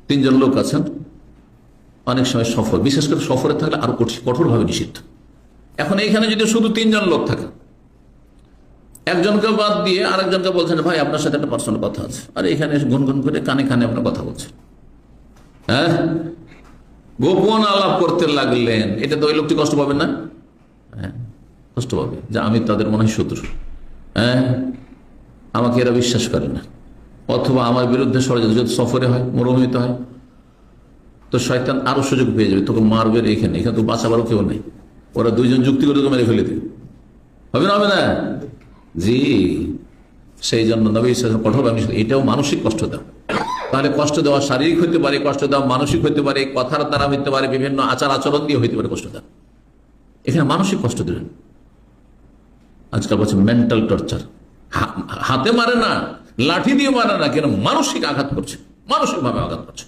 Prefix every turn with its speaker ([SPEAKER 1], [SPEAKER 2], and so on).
[SPEAKER 1] তিনজন লোক আছেন, অনেক সময় সফর, বিশেষ করে সফরে থাকলে আরো কঠোরভাবে নিষিদ্ধ। এখন এইখানে যদি শুধু তিনজন লোক থাকে, একজনকে বাদ দিয়ে আরেকজনকে বলছেন ভাই আপনার সাথে একটা পার্সোনাল কথা আছে, আর এখানে গুনগুন করে কানে কানে আপনার কথা বলছেন, হ্যাঁ, গোপন আলাপ করতে লাগলেন, এটা তো ওই লোকটি কষ্ট পাবে না? হ্যাঁ, কষ্ট পাবে যে আমি তাদের মনে হয় শত্রু, হ্যাঁ, আমাকে এরা বিশ্বাস করে না, অথবা আমার বিরুদ্ধে ষড়যন্ত্র। যদি সফরে হয়, মরুভূমিতে হয়, তো শয়তান আরো সুযোগ পেয়ে যাবে, তোকে মারবে এখানে, এখানে তো বাঁচাবারও কেউ নেই, ওরা দুইজন যুক্তি করে তোকে মেরে ফেলে দেবে, হবে না? হবে না? জি, সেই জন্য নবী সাল্লাল্লাহু আলাইহি ওয়াসাল্লাম কঠোরভাবে নিষেধ। এটাও মানসিক কষ্ট দেওয়া, তাহলে কষ্ট দেওয়া শারীরিক হতে পারে, কষ্ট দেওয়া মানসিক হতে পারে, কথার দ্বারা হতে পারে, বিভিন্ন আচার আচরণ দিয়ে হইতে পারে কষ্ট দেওয়া। এখানে মানসিক কষ্ট দিলেন। আজকাল বলছে মেন্টাল টর্চার, হাতে মারে না, লাঠি দিয়ে মারে না, কেন মানসিক আঘাত করছে, মানসিক ভাবে আঘাত করছে।